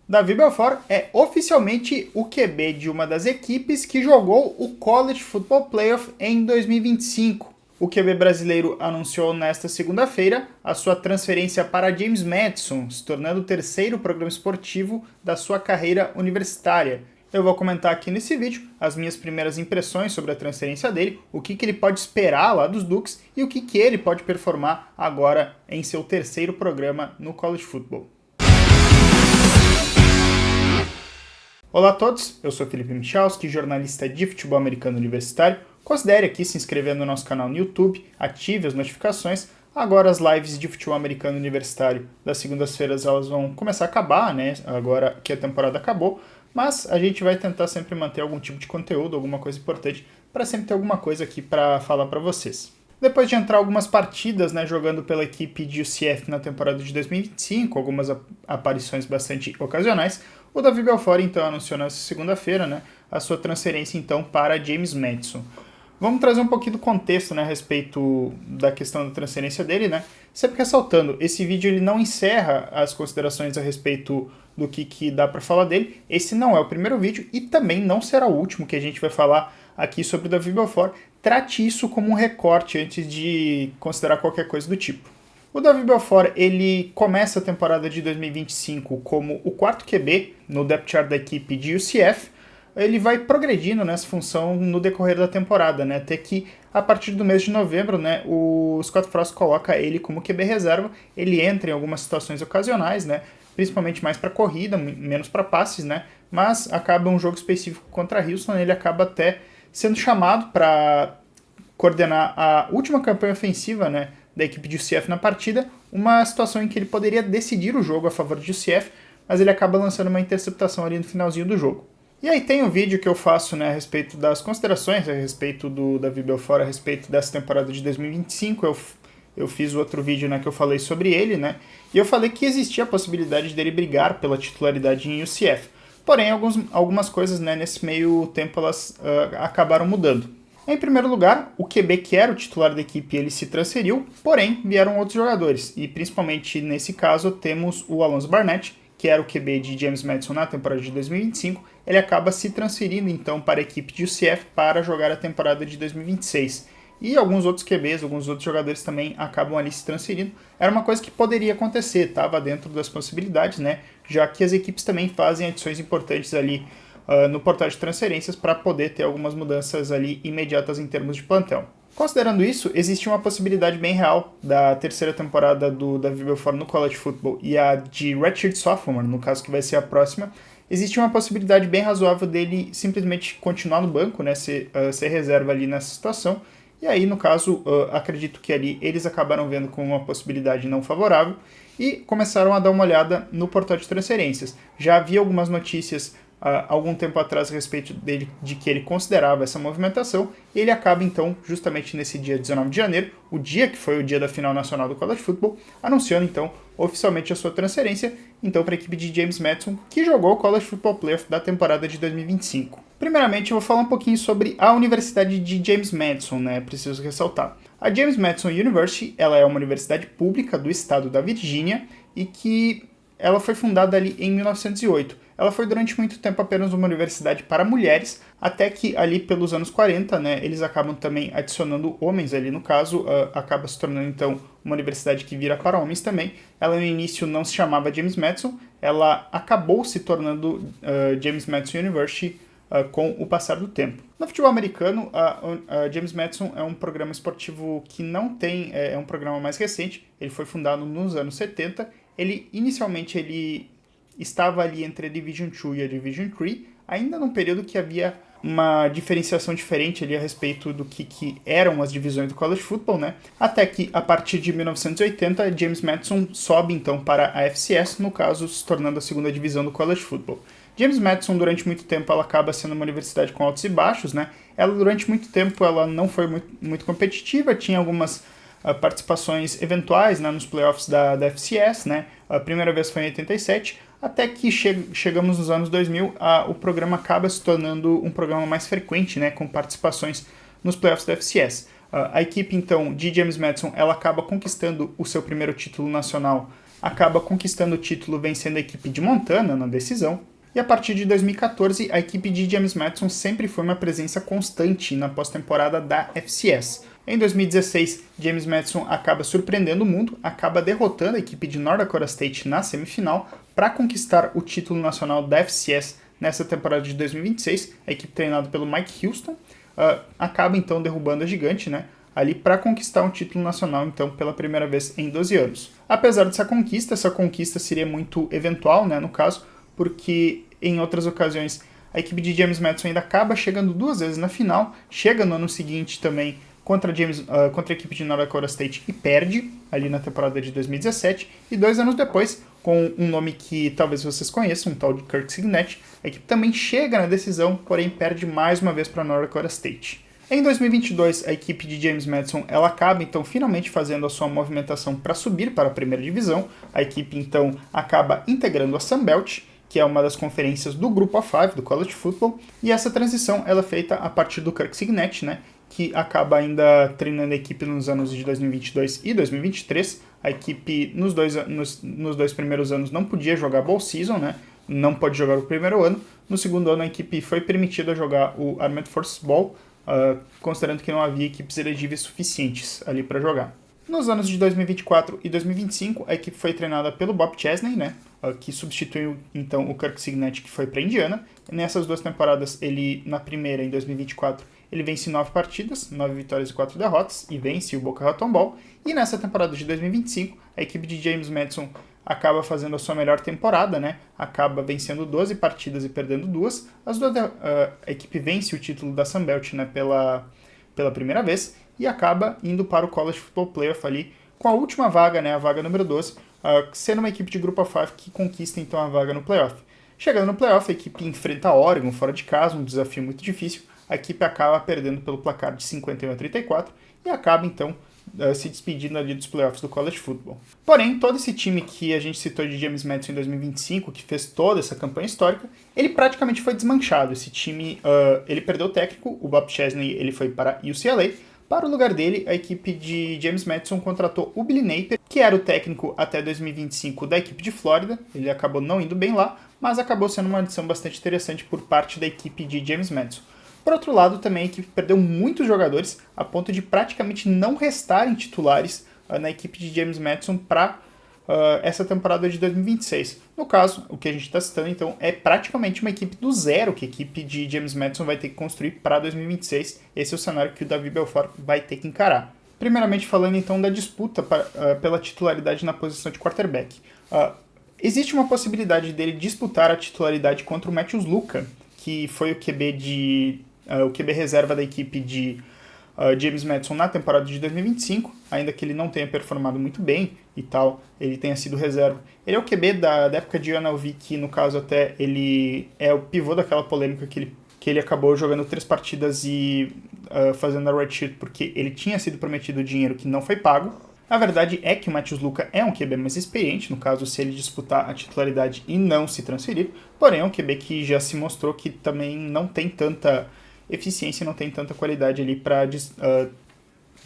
Davi Belfort é oficialmente o QB de uma das equipes que jogou o College Football Playoff em 2025. O QB brasileiro anunciou nesta segunda-feira a sua transferência para James Madison, se tornando o terceiro programa esportivo da sua carreira universitária. Eu vou comentar aqui nesse vídeo as minhas primeiras impressões sobre a transferência dele, o que ele pode esperar lá dos Ducks e o que ele pode performar agora em seu terceiro programa no College Football. Olá a todos, eu sou Felipe Michalski, jornalista de futebol americano universitário. Considere aqui se inscrever no nosso canal no YouTube, ative as notificações. Agora as lives de futebol americano universitário das segundas-feiras elas vão começar a acabar, né? Agora que a temporada acabou, mas a gente vai tentar sempre manter algum tipo de conteúdo, alguma coisa importante, para sempre ter alguma coisa aqui para falar para vocês. Depois de entrar algumas partidas, né, jogando pela equipe de UCF na temporada de 2025, algumas aparições bastante ocasionais, o Davi Belfort então anunciou nessa segunda-feira, né, a sua transferência então para James Madison. Vamos trazer um pouquinho do contexto, né, a respeito da questão da transferência dele, né? Sempre ressaltando, esse vídeo ele não encerra as considerações a respeito do que dá para falar dele. Esse não é o primeiro vídeo e também não será o último que a gente vai falar aqui sobre o Davi Belfort. Trate isso como um recorte antes de considerar qualquer coisa do tipo. O Davi Belfort, ele começa a temporada de 2025 como o quarto QB no depth chart da equipe de UCF. Ele vai progredindo nessa função no decorrer da temporada, né? Até que a partir do mês de novembro, né, o Scott Frost coloca ele como QB reserva. Ele entra em algumas situações ocasionais, né? Principalmente mais para corrida, menos para passes, né? Mas acaba um jogo específico contra Houston, ele acaba até sendo chamado para coordenar a última campanha ofensiva, né, da equipe de UCF na partida, uma situação em que ele poderia decidir o jogo a favor de UCF, mas ele acaba lançando uma interceptação ali no finalzinho do jogo. E aí tem um vídeo que eu faço, né, a respeito das considerações, a respeito do Davi Belfort, a respeito dessa temporada de 2025, eu fiz outro vídeo, né, que eu falei sobre ele, né, e eu falei que existia a possibilidade dele brigar pela titularidade em UCF. Porém, algumas coisas, né, nesse meio tempo elas acabaram mudando. Em primeiro lugar, o QB que era o titular da equipe, ele se transferiu, porém vieram outros jogadores, e principalmente nesse caso temos o Alonzo Barnett, que era o QB de James Madison na temporada de 2025, ele acaba se transferindo então para a equipe de UCF para jogar a temporada de 2026. E alguns outros QBs, alguns outros jogadores também acabam ali se transferindo. Era uma coisa que poderia acontecer, estava dentro das possibilidades, né? Já que as equipes também fazem adições importantes ali no portal de transferências para poder ter algumas mudanças ali imediatas em termos de plantel. Considerando isso, existe uma possibilidade bem real da terceira temporada do Davi Belfort no College Football e a de Redshirt Sophomore, no caso que vai ser a próxima, existe uma possibilidade bem razoável dele simplesmente continuar no banco, né, ser reserva ali nessa situação. E aí, no caso, acredito que ali eles acabaram vendo como uma possibilidade não favorável e começaram a dar uma olhada no portal de transferências. Já havia algumas notícias algum tempo atrás a respeito dele, de que ele considerava essa movimentação, e ele acaba então, justamente nesse dia 19 de janeiro, o dia que foi o dia da final nacional do College Football, anunciando então oficialmente a sua transferência então para a equipe de James Madison, que jogou o College Football Playoff da temporada de 2025. Primeiramente, eu vou falar um pouquinho sobre a Universidade de James Madison, né? Preciso ressaltar. A James Madison University, ela é uma universidade pública do estado da Virgínia e que ela foi fundada ali em 1908. Ela foi durante muito tempo apenas uma universidade para mulheres, até que ali pelos anos 40, né, eles acabam também adicionando homens ali no caso, acaba se tornando então uma universidade que vira para homens também. Ela no início não se chamava James Madison, ela acabou se tornando James Madison University com o passar do tempo. No futebol americano, a James Madison é um programa esportivo que não tem, é um programa mais recente, ele foi fundado nos anos 70, inicialmente ele estava ali entre a Division 2 e a Division 3, ainda num período que havia uma diferenciação diferente ali a respeito do que eram as divisões do College Football, né? Até que, a partir de 1980, James Madison sobe então para a FCS, no caso, se tornando a segunda divisão do College Football. James Madison, durante muito tempo, ela acaba sendo uma universidade com altos e baixos, né? Ela, durante muito tempo, ela não foi muito competitiva, tinha algumas participações eventuais, né, nos playoffs da FCS, né? A primeira vez foi em 87, até que chegamos nos anos 2000, o programa acaba se tornando um programa mais frequente, né, com participações nos playoffs da FCS. A equipe, então, de James Madison, ela acaba conquistando o seu primeiro título nacional acaba conquistando o título vencendo a equipe de Montana na decisão. E a partir de 2014, a equipe de James Madison sempre foi uma presença constante na pós-temporada da FCS. Em 2016, James Madison acaba surpreendendo o mundo, acaba derrotando a equipe de North Dakota State na semifinal para conquistar o título nacional da FCS nessa temporada de 2026. A equipe treinada pelo Mike Houston acaba então derrubando a gigante, né? Ali para conquistar um título nacional, então, pela primeira vez em 12 anos. Apesar dessa conquista, essa conquista seria muito eventual, né, no caso, porque em outras ocasiões a equipe de James Madison ainda acaba chegando 2 vezes na final, chega no ano seguinte também contra a equipe de North Dakota State e perde, ali na temporada de 2017, e 2 anos depois, com um nome que talvez vocês conheçam, um tal de Kirk Signett, a equipe também chega na decisão, porém perde mais uma vez para North Dakota State. Em 2022, a equipe de James Madison ela acaba então finalmente fazendo a sua movimentação para subir para a primeira divisão. A equipe então acaba integrando a Sun Belt, que é uma das conferências do Group of Five do College Football, e essa transição ela é feita a partir do Kirk Signett, né, que acaba ainda treinando a equipe nos anos de 2022 e 2023. A equipe nos dois primeiros anos não podia jogar Bowl Season, né, não pode jogar o primeiro ano. No segundo ano a equipe foi permitida jogar o Armed Forces Bowl, considerando que não havia equipes elegíveis suficientes ali para jogar. Nos anos de 2024 e 2025, a equipe foi treinada pelo Bob Chesney, né, que substituiu então o Kirk Signett, que foi para Indiana. Nessas 2 temporadas, na primeira, em 2024, ele vence 9 partidas, 9 vitórias e 4 derrotas, e vence o Boca Raton Bowl. E nessa temporada de 2025, a equipe de James Madison acaba fazendo a sua melhor temporada, né? Acaba vencendo 12 partidas e perdendo 2. A equipe vence o título da Sun Belt, né, pela primeira vez e acaba indo para o College Football Playoff ali com a última vaga, né, a vaga número 12, sendo uma equipe de Group of Five que conquista então a vaga no playoff. Chegando no playoff, a equipe enfrenta a Oregon fora de casa, um desafio muito difícil. A equipe acaba perdendo pelo placar de 51-34 e acaba então se despedindo ali dos playoffs do College Football. Porém, todo esse time que a gente citou de James Madison em 2025, que fez toda essa campanha histórica, ele praticamente foi desmanchado. Esse time, ele perdeu o técnico, o Bob Chesney ele foi para UCLA. Para o lugar dele, a equipe de James Madison contratou o Billy Napier, que era o técnico até 2025 da equipe de Flórida. Ele acabou não indo bem lá, mas acabou sendo uma adição bastante interessante por parte da equipe de James Madison. Por outro lado, também a equipe perdeu muitos jogadores, a ponto de praticamente não restarem titulares na equipe de James Madison para essa temporada de 2026. No caso, o que a gente está citando, então, é praticamente uma equipe do zero que a equipe de James Madison vai ter que construir para 2026. Esse é o cenário que o Davi Belfort vai ter que encarar. Primeiramente falando, então, da disputa pela titularidade na posição de quarterback. Existe uma possibilidade dele disputar a titularidade contra o Matthews Luca, que foi o QB reserva da equipe de James Madison na temporada de 2025, ainda que ele não tenha performado muito bem e tal, ele tenha sido reserva. Ele é o QB da época de UNLV, que no caso até ele é o pivô daquela polêmica que ele acabou jogando 3 partidas e fazendo a redshirt porque ele tinha sido prometido dinheiro que não foi pago. A verdade é que o Matthews Luca é um QB mais experiente, no caso se ele disputar a titularidade e não se transferir, porém é um QB que já se mostrou que também não tem tanta eficiência, não tem tanta qualidade ali para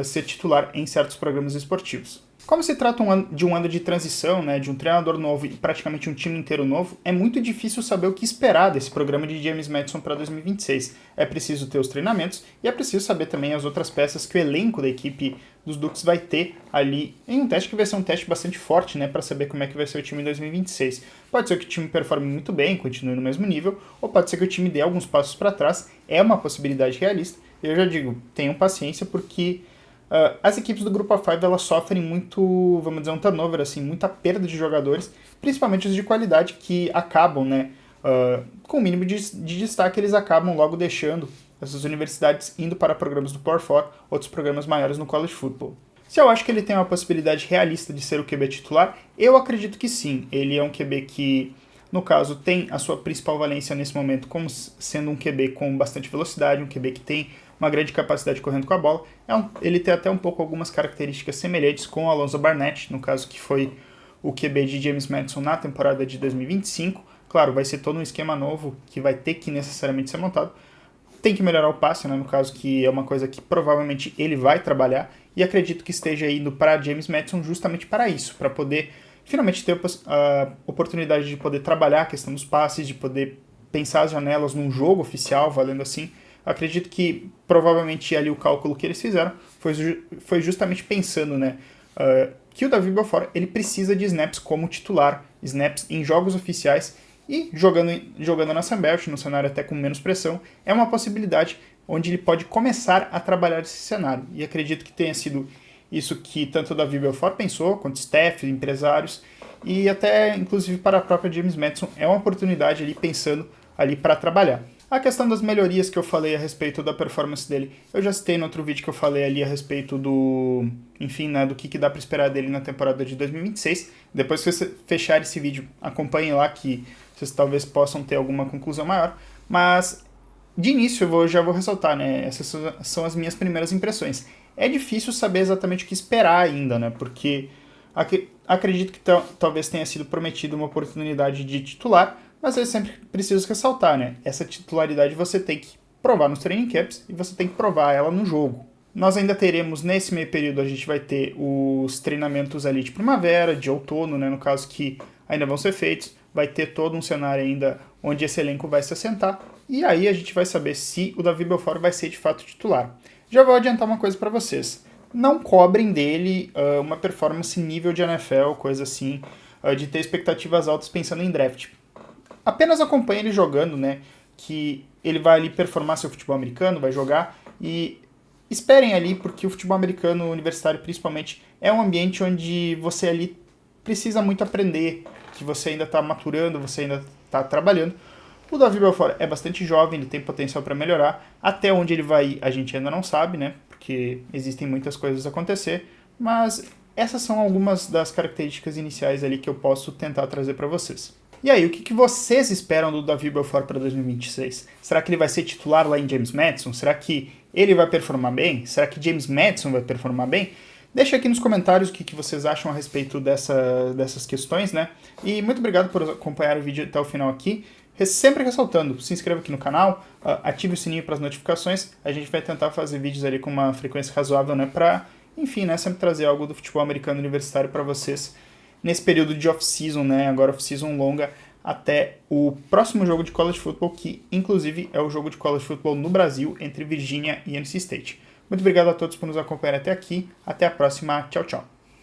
ser titular em certos programas esportivos. Como se trata de um ano de transição, né, de um treinador novo e praticamente um time inteiro novo, é muito difícil saber o que esperar desse programa de James Madison para 2026. É preciso ter os treinamentos e é preciso saber também as outras peças que o elenco da equipe dos Ducks vai ter ali em um teste que vai ser um teste bastante forte, né, para saber como é que vai ser o time em 2026. Pode ser que o time performe muito bem, continue no mesmo nível, ou pode ser que o time dê alguns passos para trás. É uma possibilidade realista. Eu já digo, tenham paciência porque as equipes do Group of Five elas sofrem muito, vamos dizer, um turnover, assim, muita perda de jogadores, principalmente os de qualidade que acabam, né, com o mínimo de destaque, eles acabam logo deixando essas universidades indo para programas do Power 4, outros programas maiores no College Football. Se eu acho que ele tem uma possibilidade realista de ser o QB titular, eu acredito que sim. Ele é um QB que, no caso, tem a sua principal valência nesse momento como sendo um QB com bastante velocidade, um QB que tem uma grande capacidade correndo com a bola. Ele tem até um pouco algumas características semelhantes com o Alonzo Barnett, no caso que foi o QB de James Madison na temporada de 2025. Claro, vai ser todo um esquema novo que vai ter que necessariamente ser montado. Tem que melhorar o passe, né, no caso que é uma coisa que provavelmente ele vai trabalhar, e acredito que esteja indo para James Madison justamente para isso, para poder finalmente ter a oportunidade de poder trabalhar a questão dos passes, de poder pensar as janelas num jogo oficial, valendo assim. Acredito que provavelmente ali o cálculo que eles fizeram foi justamente pensando, né, que o Davi Belfort ele precisa de snaps como titular, snaps em jogos oficiais, e jogando na Sunbelt, no cenário até com menos pressão, é uma possibilidade onde ele pode começar a trabalhar esse cenário. E acredito que tenha sido isso que tanto o Davi Belfort pensou, quanto staff, empresários, e até inclusive para a própria James Madison, é uma oportunidade ali pensando ali para trabalhar. A questão das melhorias que eu falei a respeito da performance dele, eu já citei no outro vídeo que eu falei ali a respeito do, enfim, né, do que dá para esperar dele na temporada de 2026. Depois que você fechar esse vídeo, acompanhem lá que vocês talvez possam ter alguma conclusão maior. Mas, de início, eu já vou ressaltar, né, essas são as minhas primeiras impressões. É difícil saber exatamente o que esperar ainda, né, porque acredito que talvez tenha sido prometido uma oportunidade de titular, mas eu sempre preciso ressaltar, né? Essa titularidade você tem que provar nos training camps e você tem que provar ela no jogo. Nós ainda teremos, nesse meio período, a gente vai ter os treinamentos ali de primavera, de outono, né? No caso que ainda vão ser feitos. Vai ter todo um cenário ainda onde esse elenco vai se assentar. E aí a gente vai saber se o Davi Belfort vai ser de fato titular. Já vou adiantar uma coisa para vocês. Não cobrem dele uma performance nível de NFL, coisa assim, de ter expectativas altas pensando em draft. Apenas acompanhe ele jogando, né? Que ele vai ali performar seu futebol americano, vai jogar, e esperem ali, porque o futebol americano universitário, principalmente, é um ambiente onde você ali precisa muito aprender, que você ainda está maturando, você ainda está trabalhando. O Davi Belfort é bastante jovem, ele tem potencial para melhorar. Até onde ele vai ir, a gente ainda não sabe, né? Porque existem muitas coisas a acontecer, mas essas são algumas das características iniciais ali que eu posso tentar trazer para vocês. E aí, o que vocês esperam do Davi Belfort para 2026? Será que ele vai ser titular lá em James Madison? Será que ele vai performar bem? Será que James Madison vai performar bem? Deixa aqui nos comentários o que vocês acham a respeito dessas questões, né? E muito obrigado por acompanhar o vídeo até o final aqui. Sempre ressaltando, se inscreva aqui no canal, ative o sininho para as notificações. A gente vai tentar fazer vídeos ali com uma frequência razoável, né? Para, enfim, né? Sempre trazer algo do futebol americano universitário para vocês nesse período de off-season, né? Agora off-season longa, até o próximo jogo de college football, que inclusive é o jogo de college football no Brasil, entre Virgínia e NC State. Muito obrigado a todos por nos acompanhar até aqui. Até a próxima. Tchau, tchau.